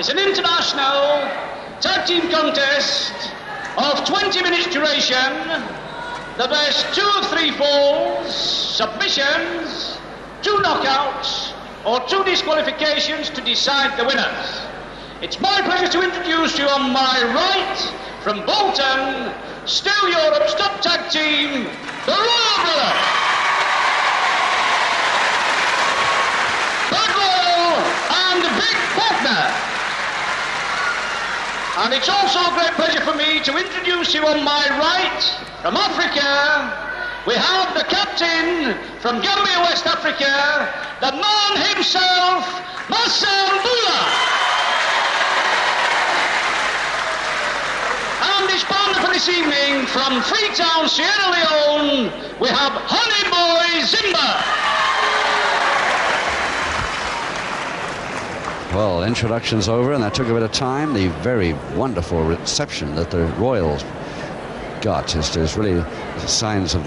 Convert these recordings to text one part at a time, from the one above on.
It's an international tag team contest of 20 minutes duration. The best 2 of 3 falls, submissions, 2 knockouts, or 2 disqualifications to decide the winners. It's my pleasure to introduce you on my right, from Bolton, still Europe's top tag team, the Royal Brothers. Bert Royal and Vic Faulkner. And it's also a great pleasure for me to introduce you on my right, from Africa, we have the captain from Gambia, West Africa, the man himself, Masambula. And his partner for this evening, from Freetown, Sierra Leone, we have Honey Boy Zimba. Well, introduction's over, and that took a bit of time. The very wonderful reception that the Royals got there's really signs of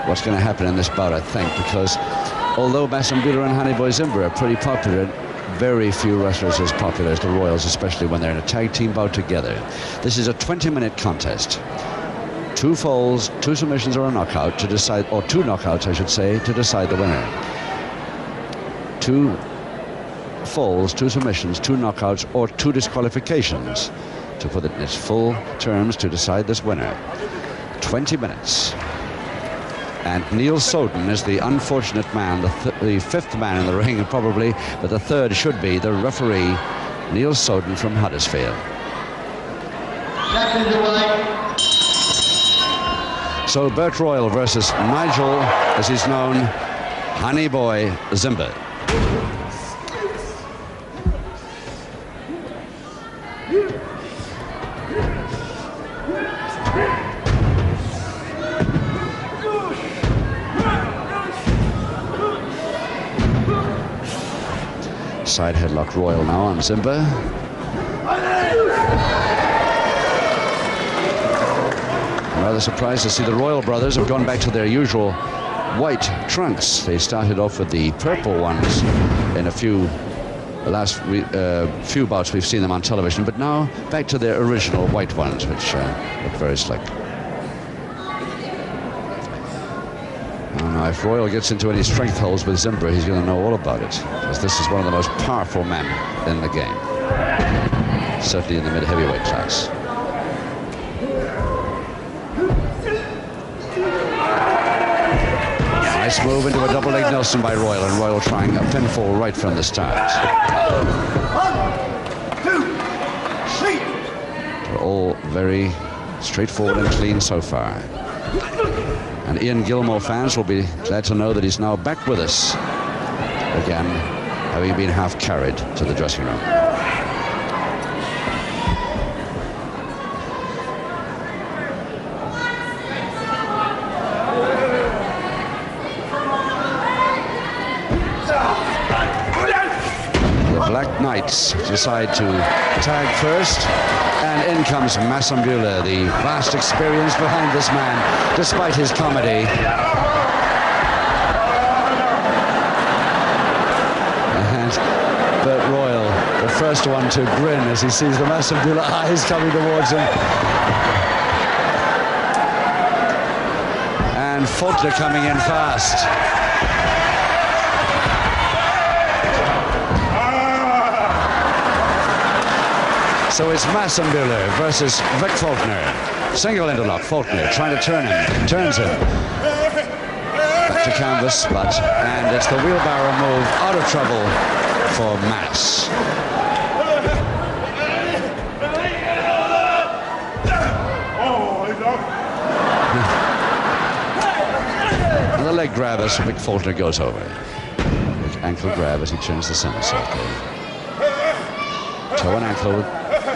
what's going to happen in this bout, I think, because although Masambula and Honey Boy Zimba are pretty popular, very few wrestlers as popular as the Royals, especially when they're in a tag team bout together. This is a 20-minute contest. 2 falls, 2 submissions, or a knockout to decide, or 2 knockouts, I should say, to decide the winner. 2 falls, 2 submissions, 2 knockouts, or 2 disqualifications, to put it in its full terms, to decide this winner. 20 minutes. And Neil Soden is the unfortunate man, the 5th man in the ring, probably, but the 3rd should be the referee, Neil Soden from Huddersfield. So Bert Royal versus Nigel, as he's known, Honey Boy Zimba. Side headlock Royal now on Zimba. I'm rather surprised to see the Royal brothers have gone back to their usual white trunks. They started off with the purple ones in the last few bouts we've seen them on television, but now back to their original white ones, which look very slick. If Royal gets into any strength holes with Zimba, he's going to know all about it, because this is one of the most powerful men in the game, certainly in the mid-heavyweight class. Nice move into a double leg Nelson by Royal, and Royal trying a pinfall right from the start. 1, 2, 3. They're all very straightforward and clean so far. And Ian Gilmore fans will be glad to know that he's now back with us again, having been half carried to the dressing room. The Black Knights decide to tag first. And in comes Masambula, the vast experience behind this man, despite his comedy. And Bert Royal, the first one to grin as he sees the Masambula eyes coming towards him. And Faulkner coming in fast. So it's Masambula versus Vic Faulkner. Single interlock, Faulkner trying to turn him, turns him. Back to canvas, and it's the wheelbarrow move, out of trouble for Mass. And the leg grab as Vic Faulkner goes over. Big ankle grab as he turns the somersault. Toe and ankle.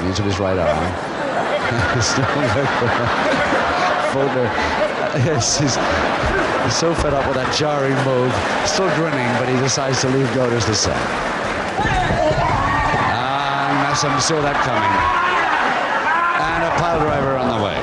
Use of his right arm. Faulkner, yes, he's so fed up with that jarring move. Still grinning, but he decides to leave go as the set. And Massam saw that coming. And a pile driver on the way.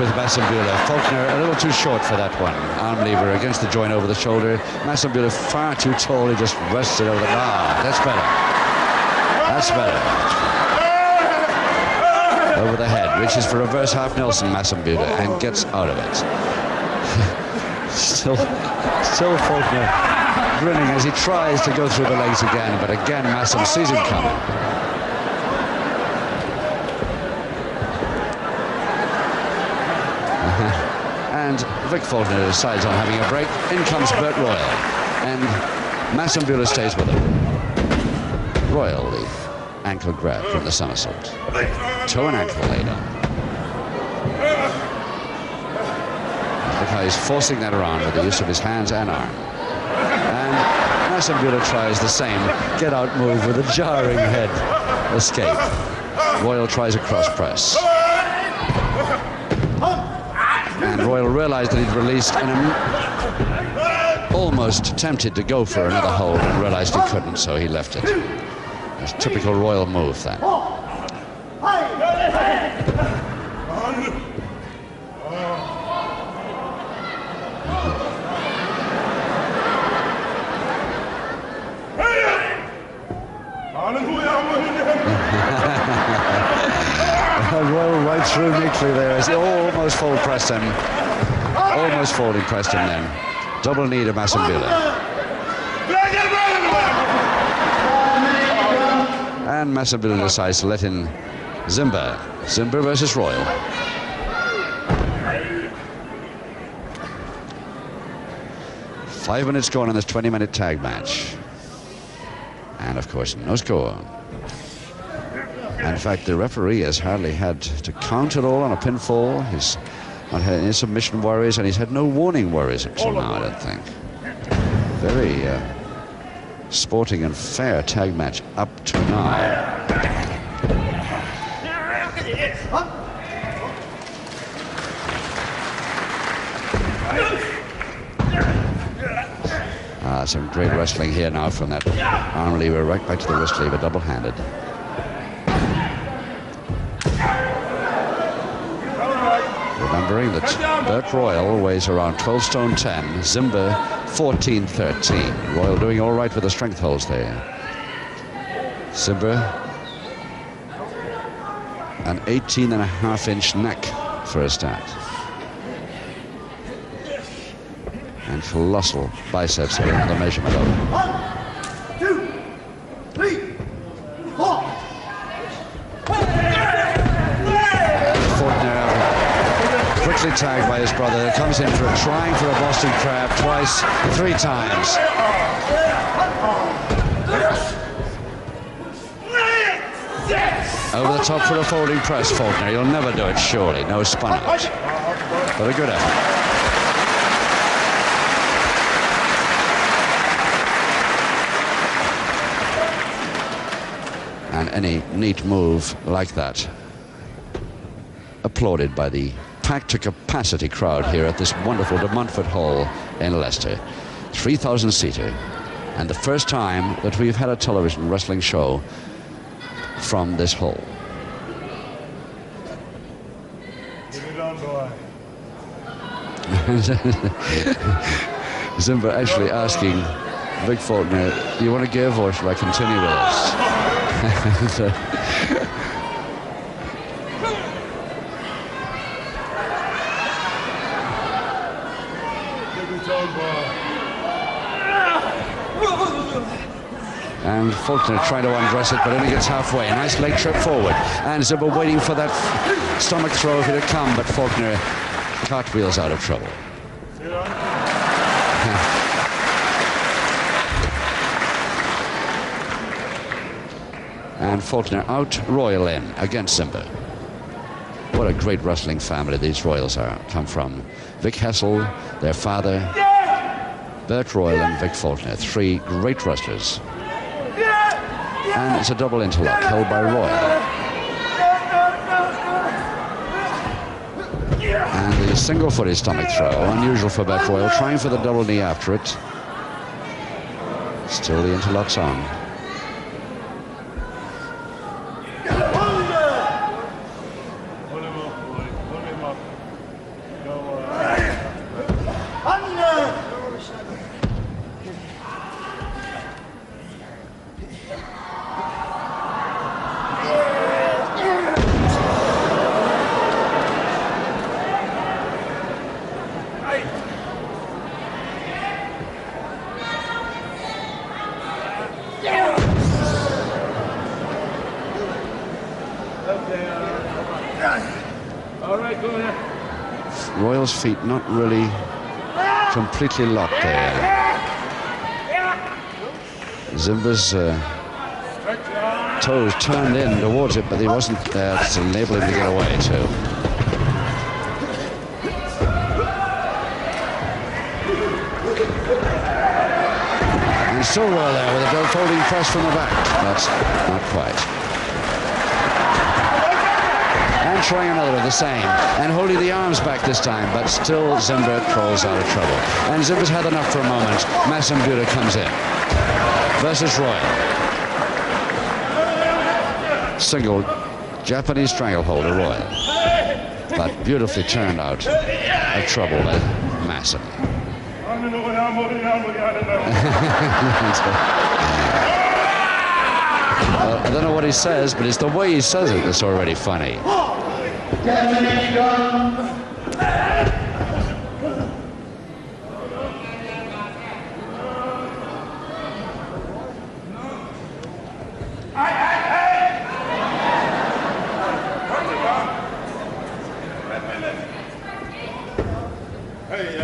with Massenbuehler. Faulkner a little too short for that one. Arm lever against the joint over the shoulder. Massenbuehler far too tall. He just rests it over the... Ah, that's better. That's better. Over the head. Reaches for reverse half Nelson, Massenbuehler, and gets out of it. Still Faulkner grinning as he tries to go through the legs again, but again Massen sees him coming. And Vic Faulkner decides on having a break. In comes Bert Royal, and Massenbuehler stays with him. Royal, the ankle grab from the somersault. Toe and ankle laid on. Look how he's forcing that around with the use of his hands and arm. And Massenbuehler tries the same get-out move with a jarring head escape. Royal tries a cross press. And Royal realized that he'd released and almost tempted to go for another hold and realized he couldn't, so he left it. It's a typical Royal move, that. Royal right through neatly there as he almost fold pressed him. Almost folding pressed him then. Double knee to Massenbuehler. And Massenbuehler decides to let in Zimber. Zimber versus Royal. Five minutes gone in this 20-minute tag match. And of course, no score. In fact, the referee has hardly had to count at all on a pinfall. He's not had any submission worries, and he's had no warning worries up till now, I don't think. Very sporting and fair tag match up to now. Some great wrestling here now from that arm lever right back to the wrist lever, double-handed. Remembering that Bert Royal weighs around 12 stone 10, Zimber 14-13. Royal doing all right with the strength holds there. Zimber, an 18.5-inch neck for a start. And colossal biceps getting the measurement of it. 1, 2, 3, 4. Faulkner quickly tagged by his brother. Comes in for trying for a Boston Crab twice, 3 times. Over the top for a folding press, Faulkner. He'll never do it, surely. No spun out. But a good effort. And any neat move like that, applauded by the packed to capacity crowd here at this wonderful De Montfort Hall in Leicester. 3,000-seater. And the first time that we've had a television wrestling show from this hall. Get it on, boy. Zimber actually asking Vic Faulkner, do you want to give or should I continue with this? And Faulkner trying to undress it, but only gets halfway. A nice leg trip forward. And Zimber waiting for that stomach throw to come, but Faulkner cartwheels out of trouble. And Faulkner out, Royal in against Zimber. What a great wrestling family these Royals come from. Vic Hessel, their father, Bert Royal and Vic Faulkner, 3 great wrestlers. And it's a double interlock held by Royal. And the single-footed stomach throw, unusual for Bert Royal, trying for the double knee after it. Still the interlock's on. All right, go ahead. Royal's feet not really completely locked there. Zimba's toes turned in towards it, but he wasn't there to enable him to get away too. And still Royal there with a double folding press from the back. That's not quite. And trying another of the same, and holding the arms back this time, but still Zimba crawls out of trouble. And Zimba's had enough for a moment. Masambula comes in versus Royal. Single Japanese stranglehold of Royal, but beautifully turned out of trouble by Massam. I don't know what he says, but it's the way he says it that's already funny. Hey,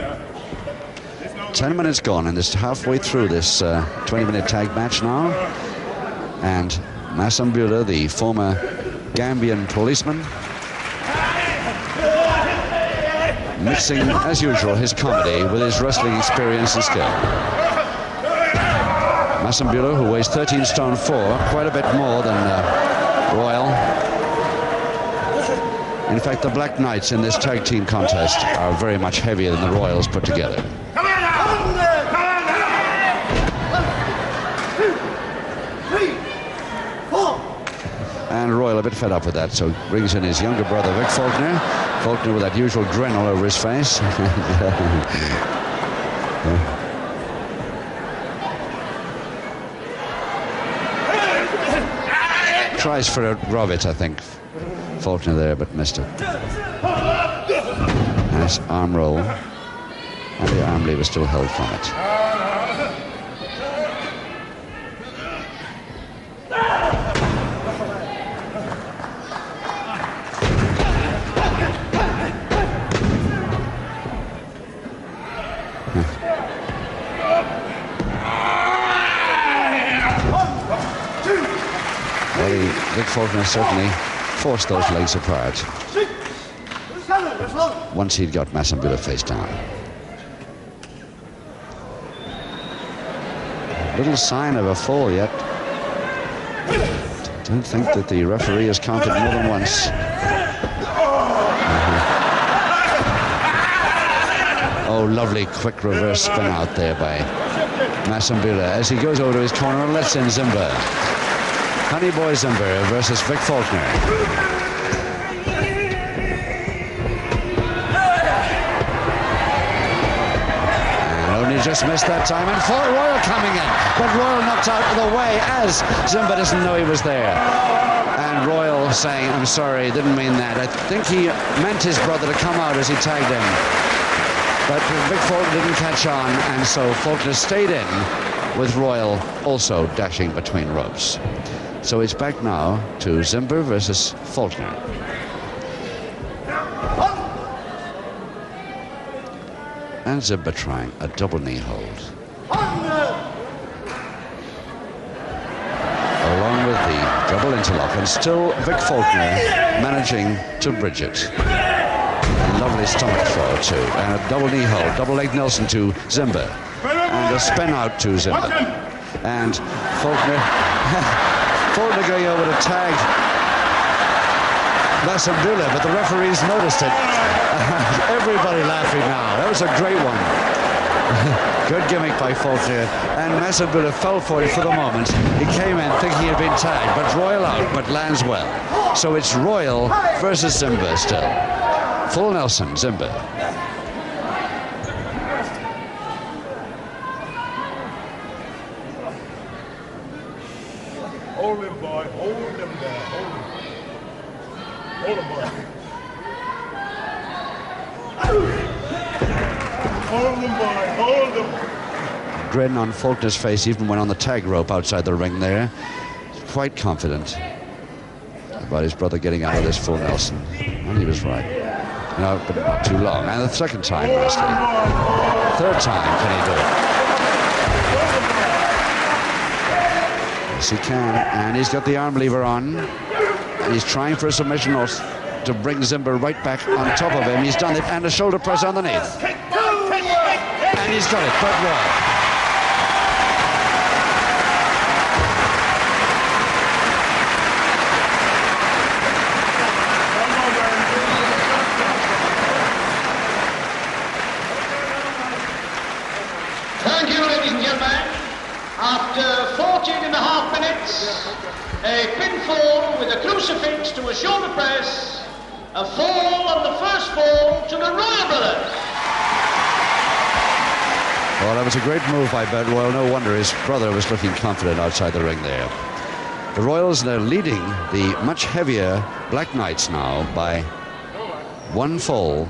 10 minutes gone, and it's halfway through this 20-minute tag match now. And Masambula, the former Gambian policeman, mixing, as usual, his comedy with his wrestling experience and skill. Masambula, who weighs 13 stone 4, quite a bit more than Royal. In fact, the Black Knights in this tag team contest are very much heavier than the Royals put together. And Royal a bit fed up with that, so brings in his younger brother, Vic Faulkner. Faulkner with that usual grin all over his face. Tries for a rub it, I think. Faulkner there, but missed it. Nice arm roll. And the arm lever still held from it. Vic Faulkner certainly forced those legs apart once he'd got Masambula face down. Little sign of a fall yet. Don't think that the referee has counted more than once. Oh, lovely quick reverse spin out there by Masambula as he goes over to his corner and lets in Zimba. Honey Boy Zimba versus Vic Faulkner. And only just missed that time, and Royal coming in, but Royal knocked out of the way as Zimba doesn't know he was there. And Royal saying, "I'm sorry, didn't mean that. I think he meant his brother to come out as he tagged him." But Vic Faulkner didn't catch on, and so Faulkner stayed in with Royal also dashing between ropes. So it's back now to Zimba versus Faulkner. And Zimba trying a double knee hold. Along with the double interlock, and still Vic Faulkner managing to bridge it. A lovely stomach throw too, and a double knee hold, double leg Nelson to Zimba. And a spin out to Zimba. And Faulkner... Faulkner going over to tag Masambula, but the referees noticed it. Everybody laughing now. That was a great one. Good gimmick by Faulkner. And Masambula fell for it for the moment. He came in thinking he had been tagged, but Royal out, but lands well. So it's Royal versus Zimba still. Full Nelson, Zimba. Hold him, boy. Hold him there. Hold him. Hold him, boy. Hold him, boy. Hold him. Grin on Faulkner's face even when on the tag rope outside the ring there. Quite confident. about his brother getting out of this full Nelson, and he was right. No, but not too long. And the second time, Wesley. Third time, can he do it? Yes, he can. And he's got the arm lever on. And he's trying for a submission to bring Zimba right back on top of him. He's done it. And a shoulder press underneath. And he's got it. But well. Thank you, ladies and gentlemen. After 14.5 minutes, a pinfall with a crucifix to a shoulder press, a fall on the first fall to the Royal Brothers. Well, that was a great move by Bert Royal. No wonder his brother was looking confident outside the ring there. The Royals are leading the much heavier Black Knights now by one fall.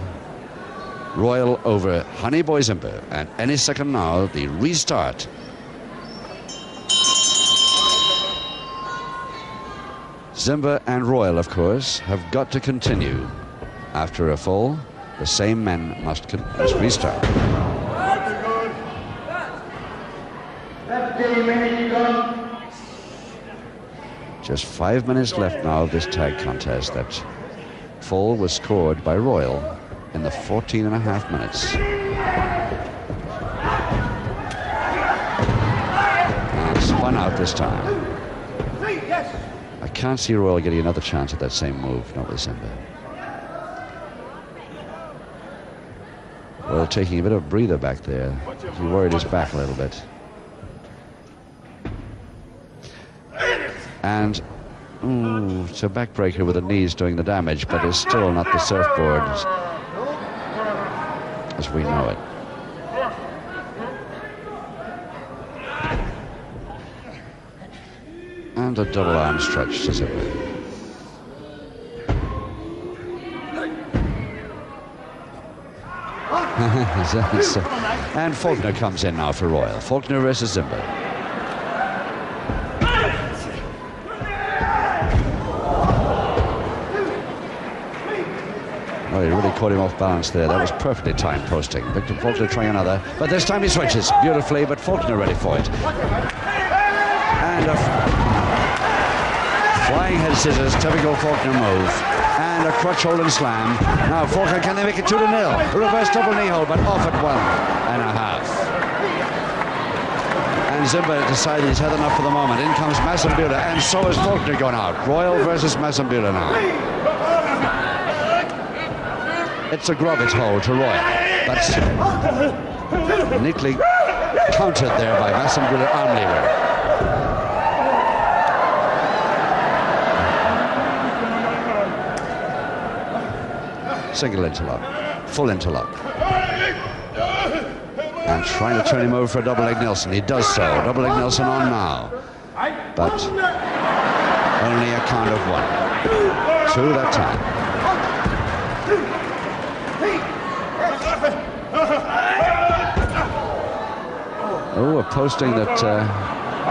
Royal over Honey Boy Zimba, and any second now the restart. Zimba and Royal, of course, have got to continue. After a fall, the same men must restart. Just 5 minutes left now of this tag contest. That fall was scored by Royal in the 14.5 minutes. And spun out this time. I can't see Royal getting another chance at that same move, not with Zimba. Royal taking a bit of a breather back there. He worried his back a little bit. And it's a backbreaker with the knees doing the damage, but it's still not the surfboard as we know it. And a double arm stretch to Zimba. And Faulkner comes in now for Royal. Faulkner versus Zimba. Oh, he really caught him off balance there. That was perfectly timed posting. Victor Faulkner trying another, but this time he switches beautifully, but Faulkner ready for it. And a flying head scissors, typical Faulkner move. And a crutch hold and slam. Now Faulkner, can they make it 2-0? Reverse double knee hold, but off at 1.5. And Zimba decided he's had enough for the moment. In comes Masambula, and so is Faulkner going out. Royal versus Masambula now. It's a Grovitz hold to Royal. That's neatly countered there by Masambula arm lever. Single interlock, full interlock. And trying to turn him over for a double leg Nelson. He does so. Double leg Nelson on now. But only a count of 1. 2 that time. Oh, a posting that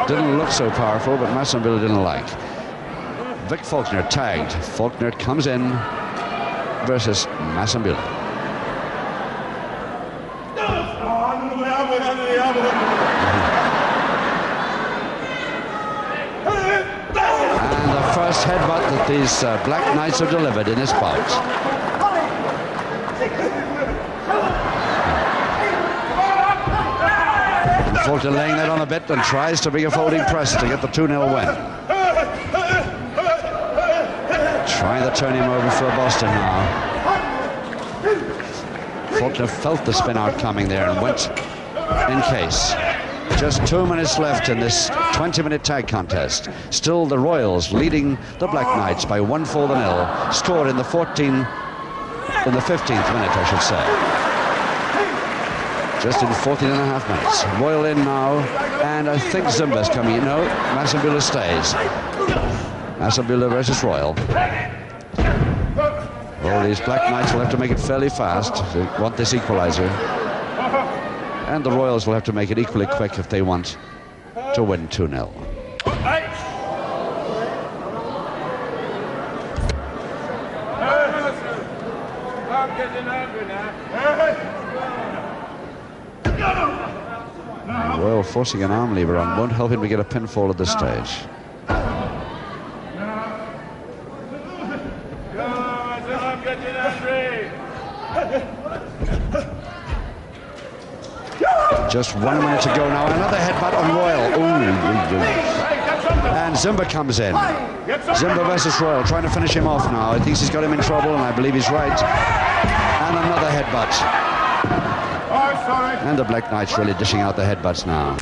didn't look so powerful, but Masambula didn't like. Vic Faulkner tagged. Faulkner comes in versus Masambula. And the first headbutt that these Black Knights have delivered in this bout. Faulkner laying that on a bit and tries to bring a folding press to get the 2-0 win. Trying to turn him over for Boston now. Faulkner felt the spin out coming there and went in case. Just 2 minutes left in this 20-minute tag contest. Still the Royals leading the Black Knights by 1-0, scored in the 15th minute, I should say. Just in 14.5 minutes. Royal in now, and I think Zimba's coming. No, Masambula stays. Masambula versus Royal. Well, these Black Knights will have to make it fairly fast. They want this equalizer. And the Royals will have to make it equally quick if they want to win 2-0. Royal forcing an arm lever on won't help him to get a pinfall at this stage. Just 1 minute to go now. Another headbutt on Royal. Ooh. And Zimba comes in. Zimba versus Royal, trying to finish him off now. He thinks he's got him in trouble, and I believe he's right. And another headbutt. And the Black Knight's really dishing out the headbutts now.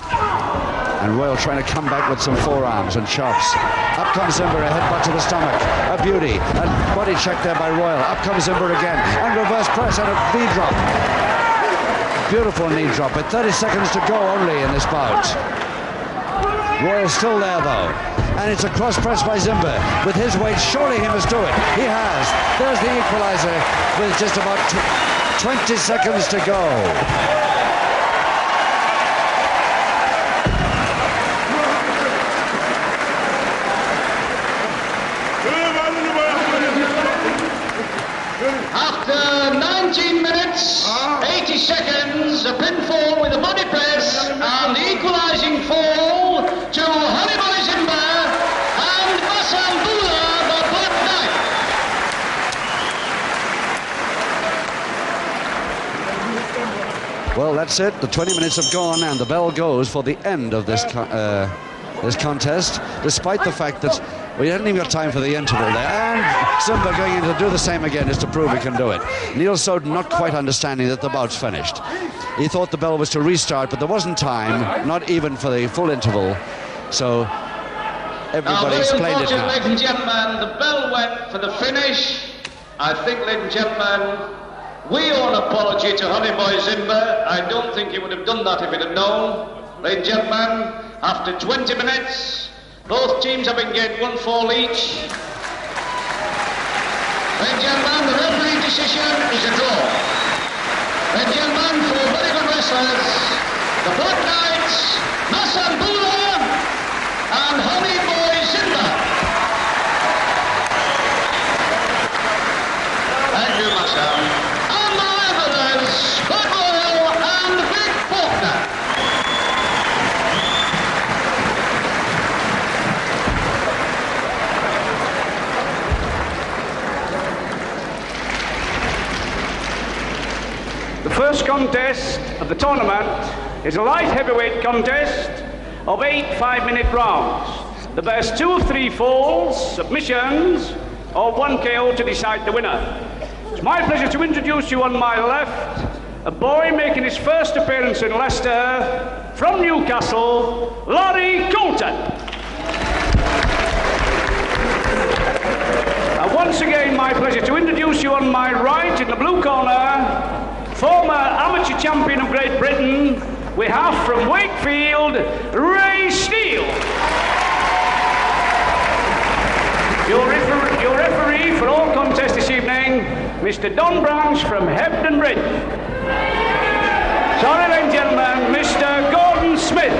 And Royal trying to come back with some forearms and chops. Up comes Zimba, a headbutt to the stomach. A beauty. A body check there by Royal. Up comes Zimba again. And reverse press and a knee drop. Beautiful knee drop, but 30 seconds to go only in this bout. Royal's still there though. And it's a cross press by Zimba. With his weight, surely he must do it. He has. There's the equalizer with just about 20 seconds to go. After 19 minutes, 80 seconds, a pinfall with a body press and the equalising fall to Hannibal Zimba and Masambula, the Black Knight. Well, that's it. The 20 minutes have gone and the bell goes for the end of this contest, despite the fact that we hadn't even got time for the interval there. And Zimba going in to do the same again is to prove he can do it. Neil Soden not quite understanding that the bout's finished. He thought the bell was to restart, but there wasn't time, not even for the full interval. So everybody explained it now. Ladies and gentlemen, the bell went for the finish. I think, ladies and gentlemen, we owe an apology to Honey Boy Zimba. I don't think he would have done that if he'd have known. Ladies and gentlemen, after 20 minutes, both teams have been getting 1 fall each. Ladies and gentlemen, the referee decision is a draw. Ladies and gentlemen, 4 very good wrestlers, the Black Knights, Masambula and Honey Boy Zimba. Thank you, Masam. And the revelers, Bud Royal and Vic Faulkner. The first contest of the tournament is a light heavyweight contest of 8 5-minute rounds. The best 2 of 3 falls, submissions, or 1 KO to decide the winner. It's my pleasure to introduce you on my left, a boy making his first appearance in Leicester, from Newcastle, Larry Coulton. And once again, my pleasure to introduce you on my right, in the blue corner, former amateur champion of Great Britain, we have from Wakefield, Ray Steele. Your referee for all contests this evening, Mr. Don Branch from Hebden Bridge. Sorry, ladies and gentlemen, Mr. Gordon Smith.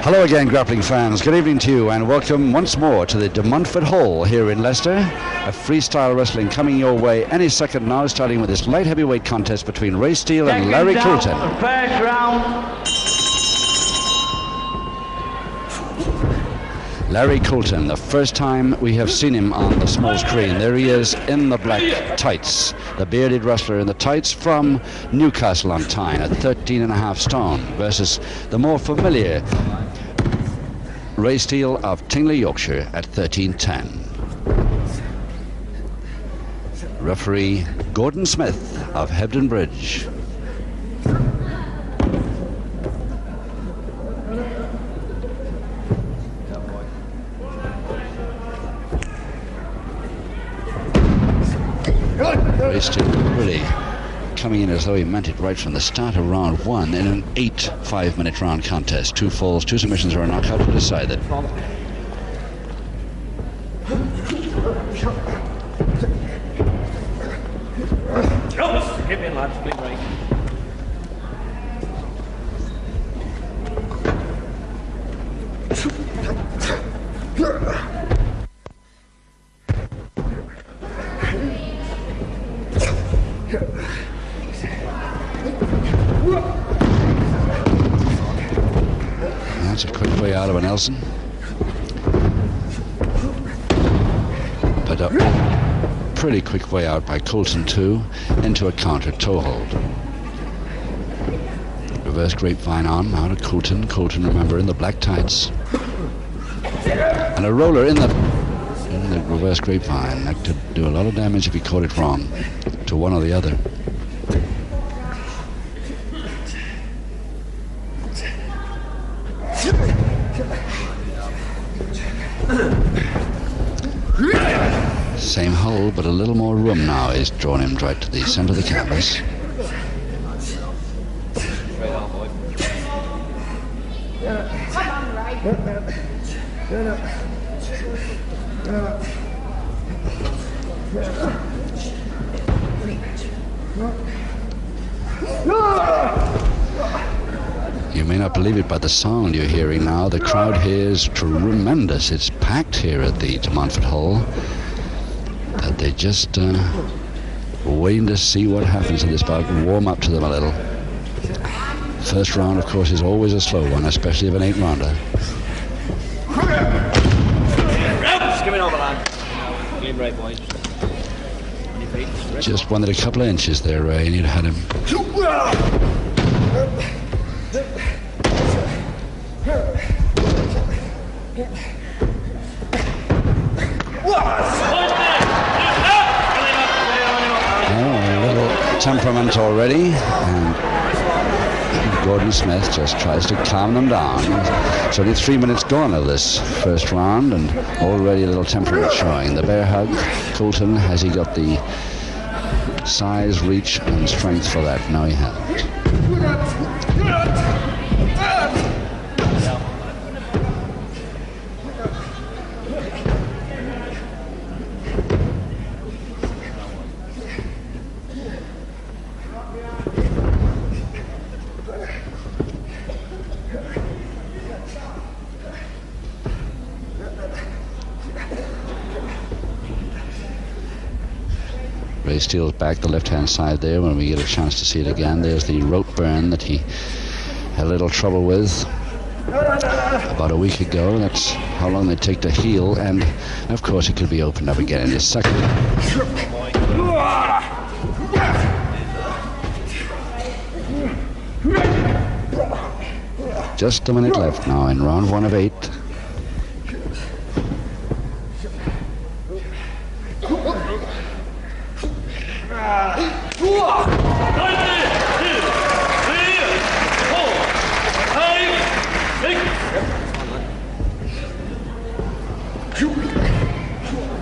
Hello again, grappling fans. Good evening to you, and welcome once more to the De Montfort Hall here in Leicester. A freestyle wrestling coming your way any second now, starting with this light heavyweight contest between Ray Steele and Larry Coulton. First round. Larry Coulton, the first time we have seen him on the small screen. There he is in the black tights, the bearded wrestler in the tights from Newcastle on Tyne at 13.5 stone versus the more familiar Ray Steele of Tingley, Yorkshire at 13.10. Referee Gordon Smith of Hebden Bridge. Ray Steele really coming in as though he meant it right from the start of round 1 in an 8 5-minute round contest. 2 falls, 2 submissions, or a knockout to decide it. Give me a lads, please, Ray. That's a quick way out of a Nelson. But a pretty quick way out by Coulton too, into a counter toe hold. Reverse grapevine on, now to Coulton. Coulton, remember, in the black tights. And a roller in the reverse grapevine. That could do a lot of damage if he caught it wrong to one or the other. Same hole, but a little more room now is drawn him right to the center of the canvas. You may not believe it by the sound you're hearing now. The crowd here is tremendous. It's packed here at the De Montfort Hall. That they just waiting to see what happens in this bout and warm up to them a little. First round, of course, is always a slow one, especially if an 8-rounder. Just wanted a couple of inches there, Ray, and you'd had him. Temperament already, and Gordon Smith just tries to calm them down. It's only 3 minutes gone of this first round, and already a little temperament showing. The bear hug, Coulton, has he got the size, reach, and strength for that? No, he hasn't. Ray Steele's back the left-hand side there when we get a chance to see it again. There's the rope burn that he had a little trouble with about a week ago. That's how long they take to heal, and of course it could be opened up again in his second. Just a minute left now in round 1 of 8.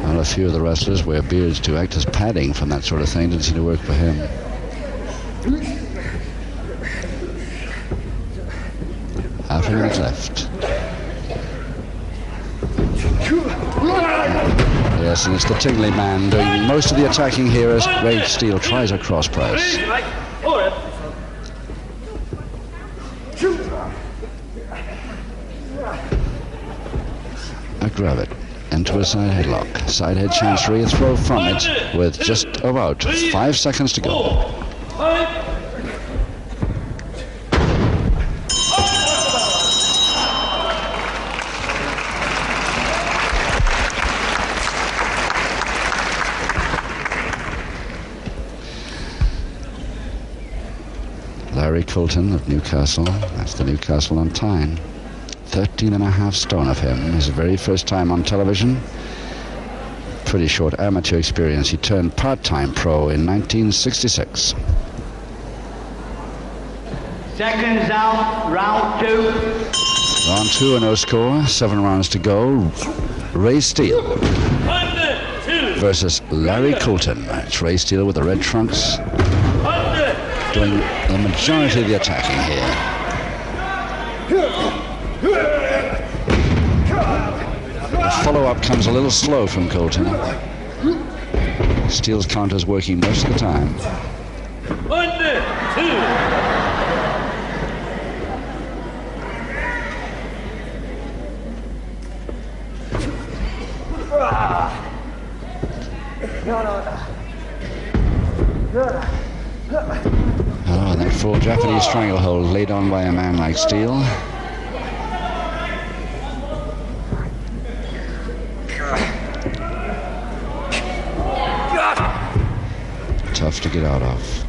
Well, a few of the wrestlers wear beards to act as padding from that sort of thing. Didn't seem to work for him. Half a minute left. Yes, and it's the Tingley man doing most of the attacking here as Ray Steele tries a cross press. A grab it into a side headlock. Side head chancery, a throw from it with just about 5 seconds to go. Larry Coulton of Newcastle. That's the Newcastle on Tyne. 13.5 stone of him. His very first time on television. Pretty short amateur experience. He turned part-time pro in 1966. Seconds out, round 2. Round 2 and no score. 7 rounds to go. Ray Steele versus Larry Coulton. It's Ray Steele with the red trunks doing the majority of the attacking here. The follow-up comes a little slow from Coulton. Steele's counter's working most of the time. 1, 2. Oh, that full Japanese stranglehold laid on by a man like Steele. tough to get out of.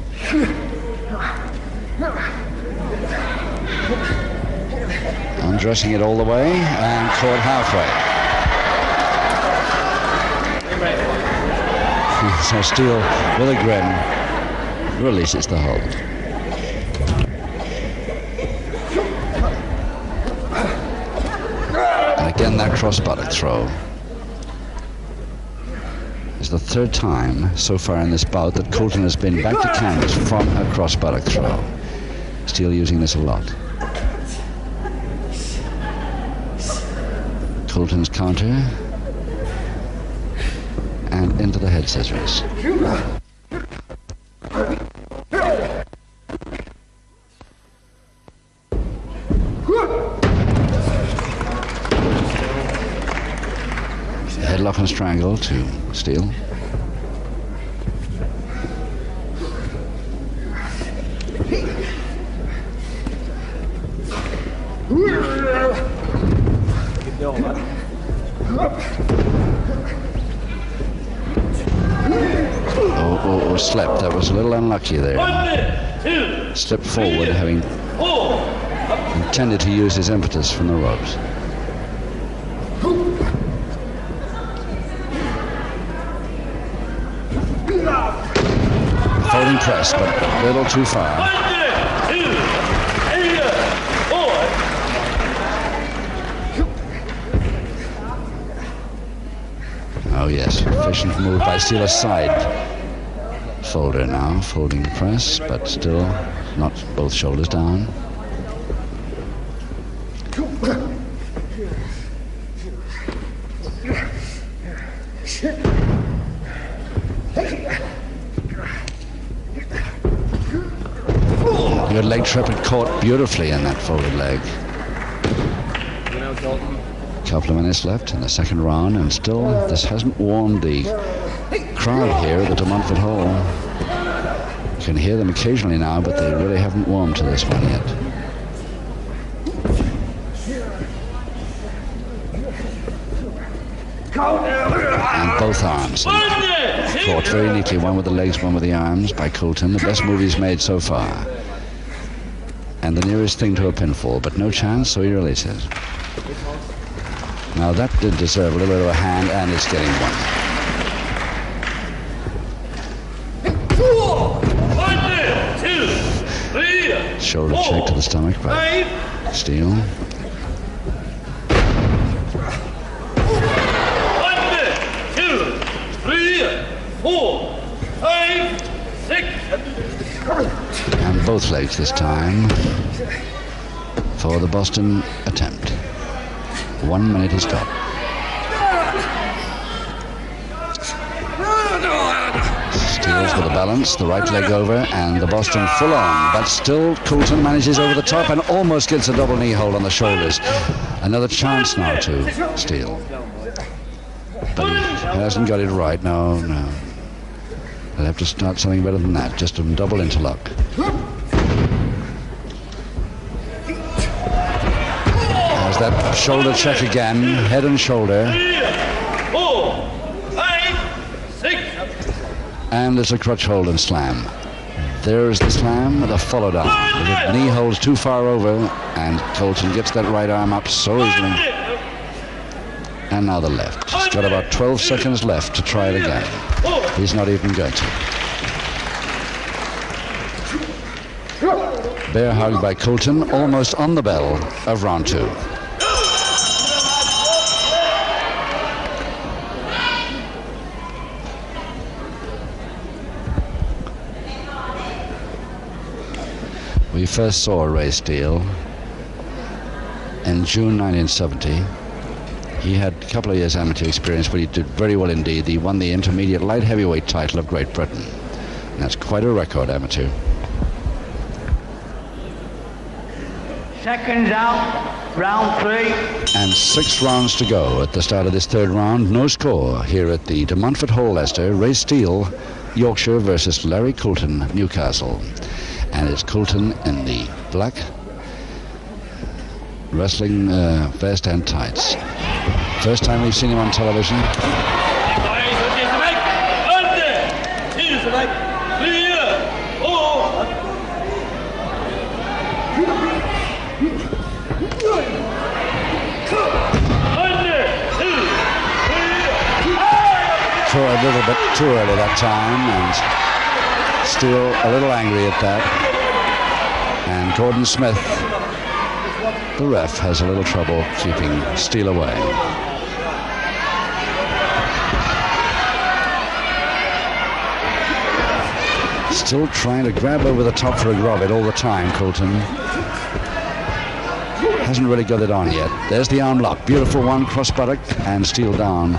Undressing it all the way and caught halfway. So Steele, with a grin, releases the hold. And again, that cross buttock throw. It's the third time so far in this bout that Coulton has been back to canvas from a cross buttock throw. Steele using this a lot. Coulton's counter. And into the head scissors. Headlock and strangle to Steele. Oh, slept. That was a little unlucky there. Slipped forward, having intended to use his impetus from the ropes. Folding press, but a little too far. Oh yes, efficient move by Steele, side folder now, folding press, but still not both shoulders down. Good leg trip, and caught beautifully in that folded leg. Couple of minutes left in the second round, and still this hasn't warmed the crowd here at the De Montfort Hall. You can hear them occasionally now, but they really haven't warmed to this one yet. And both arms. And fought very neatly, one with the legs, one with the arms, by Coulton. The best move he's made so far. And the nearest thing to a pinfall, but no chance, so he releases. Now that did deserve a little bit of a hand, and it's getting one. Shoulder check to the stomach by Steele. 1, 2, 3, 4, 5, 6. And both legs this time for the Boston attempt. 1 minute is gone. Steele's with the balance, the right leg over, and the Boston full on, but still Coulton manages over the top and almost gets a double knee hold on the shoulders. Another chance now to Steele. But he hasn't got it right, no. They'll have to start something better than that, just a double interlock. There's that shoulder check again, head and shoulder. 3, 4, 5, 6. And there's a crutch hold and slam. There's the slam with a followed arm. The knee holds too far over, and Coulton gets that right arm up so easily. And now the left. He's got about 12 seconds left to try it again. He's not even going to. Bear hug by Coulton, almost on the bell of round 2. We first saw Ray Steele in June 1970. He had a couple of years amateur experience, but he did very well indeed. He won the intermediate light heavyweight title of Great Britain. And that's quite a record, amateur. Seconds out, round 3. And 6 rounds to go at the start of this third round. No score here at the De Montfort Hall, Leicester. Ray Steele, Yorkshire versus Larry Coulton, Newcastle. And it's Coulton in the black wrestling vest and tights. First time we've seen him on television. 1, 2, 3, little bit too early that time, and Steele a little angry at that. And Gordon Smith, the ref, has a little trouble keeping Steele away. Still trying to grab over the top for a Grovitt all the time, Coulton. Hasn't really got it on yet. There's the arm lock. Beautiful one, cross buttock, and Steele down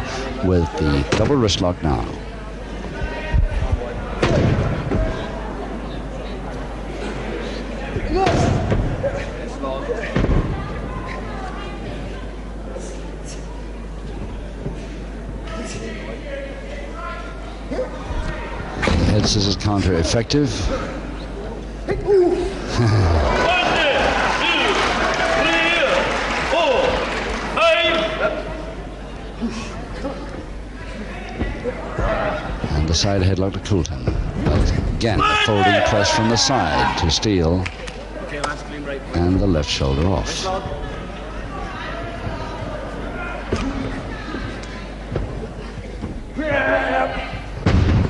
with the double wrist lock now. Head scissors counter effective. And the side headlock to Coulton. Again, the folding press from the side to Steele. And the left shoulder off.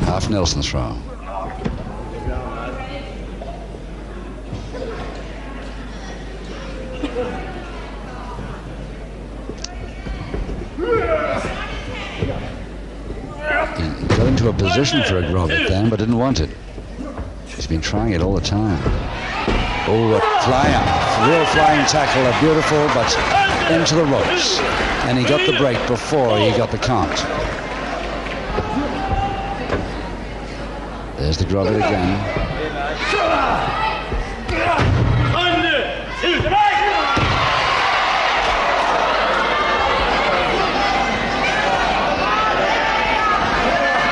Half Nelson throw. He got into a position for a Grovitt then, but didn't want it. He's been trying it all the time. Oh, a flyer. Real flying tackle, a beautiful, but into the ropes. And he got the break before he got the count. There's the Grovitt again.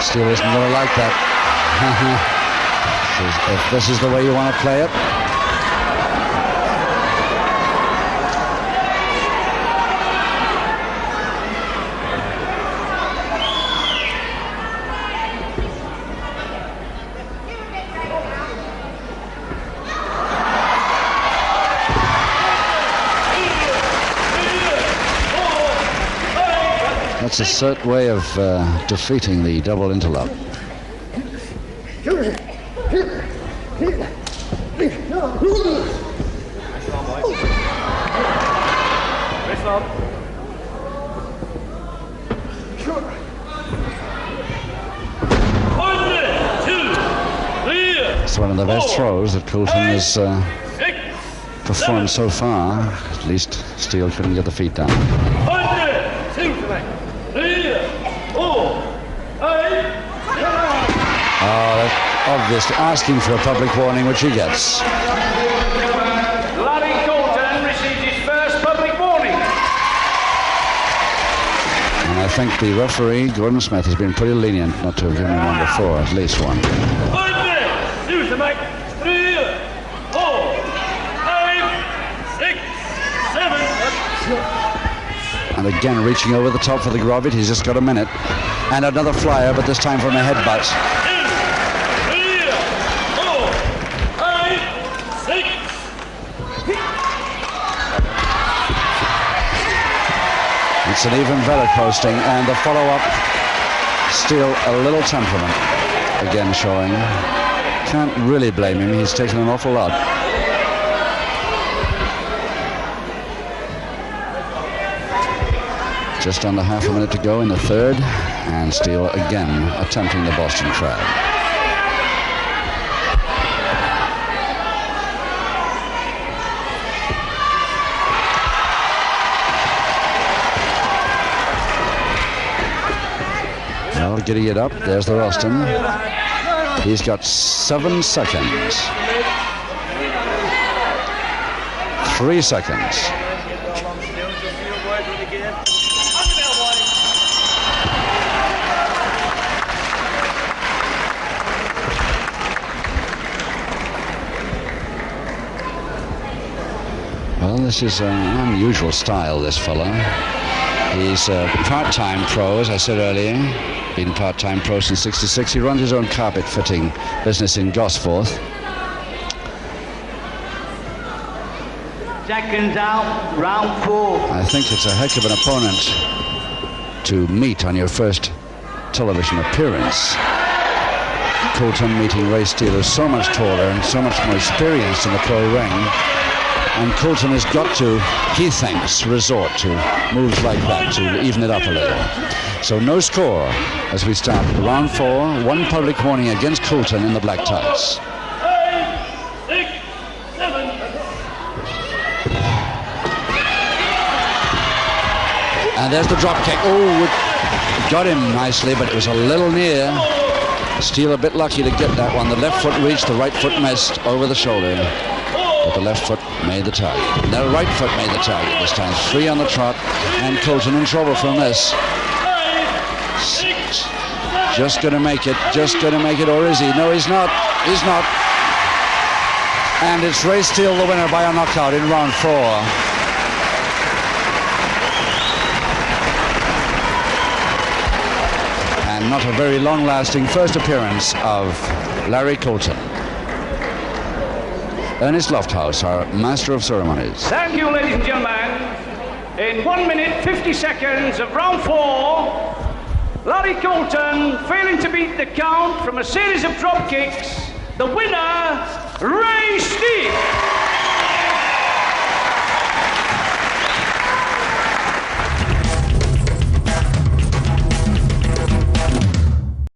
Steele isn't going to like that. If this is the way you want to play it. That's a certain way of defeating the double interlock. It's one of the best throws that Coulton has performed so far. At least Steele couldn't get the feet down. Oh, that's obviously asking for a public warning, which he gets. Larry Coulton received his first public warning. And I think the referee, Gordon Smith, has been pretty lenient not to have given him one before, at least one. And again, reaching over the top for the Grovitt. He's just got a minute. And another flyer, but this time from a headbutt. It's an even Vela posting, and the follow-up, still a little temperament. Again showing. Can't really blame him. He's taken an awful lot. Just under half a minute to go in the third, and Steele again attempting the Boston Crab. Well, getting it up, there's the Roston. He's got 7 seconds. 3 seconds. Well, this is an unusual style, this fella. He's a part-time pro, as I said earlier. Been part-time pro since '66. He runs his own carpet fitting business in Gosforth. Seconds out, round 4. I think it's a heck of an opponent to meet on your first television appearance. Coulton meeting Ray Steele is so much taller and so much more experienced in the pro ring. And Coulton has got to, he thinks, resort to moves like that to even it up a little. So no score as we start round 4. One public warning against Coulton in the black tights. 5, 6, 7. And there's the drop kick. Oh, got him nicely, but it was a little near. Steele a bit lucky to get that one. The left foot reached, the right foot missed over the shoulder. But the left foot made the target. And the right foot made the target this time. 3 on the trot, and Coulton in trouble from this. Just going to make it, or is he? No, he's not. He's not. And it's Ray Steele the winner by a knockout in round 4. And not a very long-lasting first appearance of Larry Coulton. Ernest Lofthouse, our master of ceremonies. Thank you, ladies and gentlemen. In 1 minute, 50 seconds of round 4, Larry Coulton failing to beat the count from a series of drop kicks. The winner, Ray Steele.